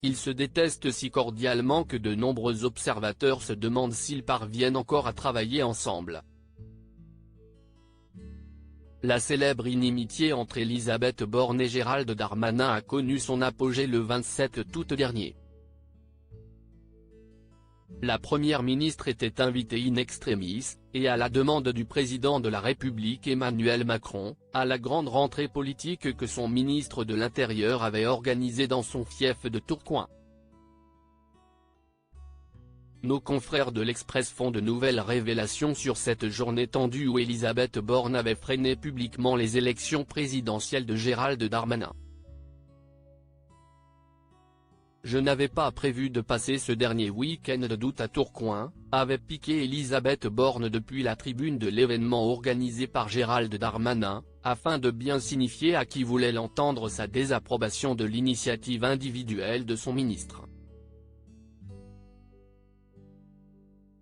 Ils se détestent si cordialement que de nombreux observateurs se demandent s'ils parviennent encore à travailler ensemble. La célèbre inimitié entre Elisabeth Borne et Gérald Darmanin a connu son apogée le 27 août dernier. La première ministre était invitée in extremis, et à la demande du président de la République Emmanuel Macron, à la grande rentrée politique que son ministre de l'Intérieur avait organisée dans son fief de Tourcoing. Nos confrères de l'Express font de nouvelles révélations sur cette journée tendue où Elisabeth Borne avait freiné publiquement les élections présidentielles de Gérald Darmanin. Je n'avais pas prévu de passer ce dernier week-end d'août à Tourcoing, avait piqué Elisabeth Borne depuis la tribune de l'événement organisé par Gérald Darmanin, afin de bien signifier à qui voulait l'entendre sa désapprobation de l'initiative individuelle de son ministre.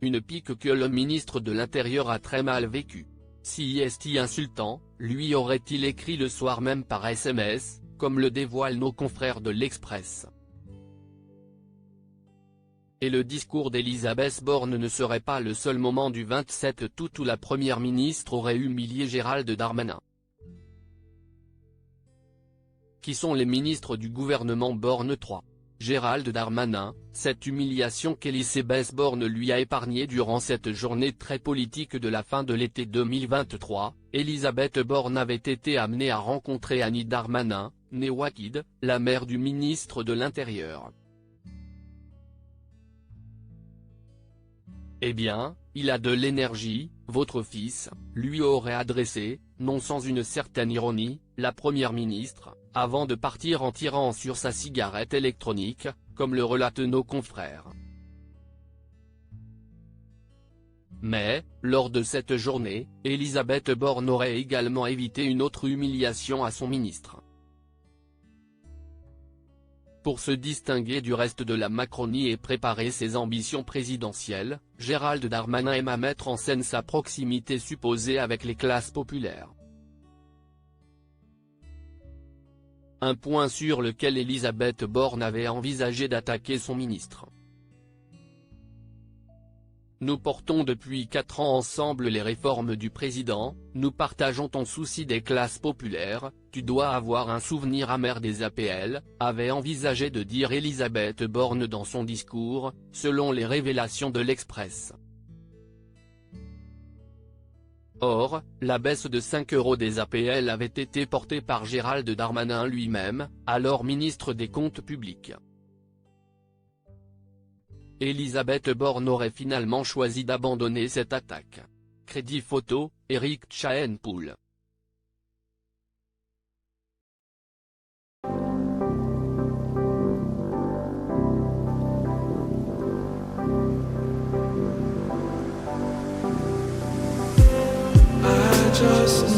Une pique que le ministre de l'Intérieur a très mal vécue. Si est insultant, lui aurait-il écrit le soir même par SMS, comme le dévoilent nos confrères de l'Express. Et le discours d'Elisabeth Borne ne serait pas le seul moment du 27 août où la première ministre aurait humilié Gérald Darmanin. Qui sont les ministres du gouvernement Borne 3 ? Gérald Darmanin, cette humiliation qu'Elisabeth Borne lui a épargnée durant cette journée très politique de la fin de l'été 2023, Elisabeth Borne avait été amenée à rencontrer Annie Darmanin, née Wakid, la mère du ministre de l'Intérieur. Eh bien, il a de l'énergie, votre fils, lui aurait adressé, non sans une certaine ironie, la première ministre, avant de partir en tirant sur sa cigarette électronique, comme le relatent nos confrères. Mais, lors de cette journée, Elisabeth Borne aurait également évité une autre humiliation à son ministre. Pour se distinguer du reste de la Macronie et préparer ses ambitions présidentielles, Gérald Darmanin aime à mettre en scène sa proximité supposée avec les classes populaires. Un point sur lequel Elisabeth Borne avait envisagé d'attaquer son ministre. Nous portons depuis 4 ans ensemble les réformes du président, nous partageons ton souci des classes populaires, tu dois avoir un souvenir amer des APL, avait envisagé de dire Elisabeth Borne dans son discours, selon les révélations de l'Express. Or, la baisse de 5 € des APL avait été portée par Gérald Darmanin lui-même, alors ministre des Comptes publics. Elisabeth Borne aurait finalement choisi d'abandonner cette attaque. Crédit photo, Éric Chaenpoul. Just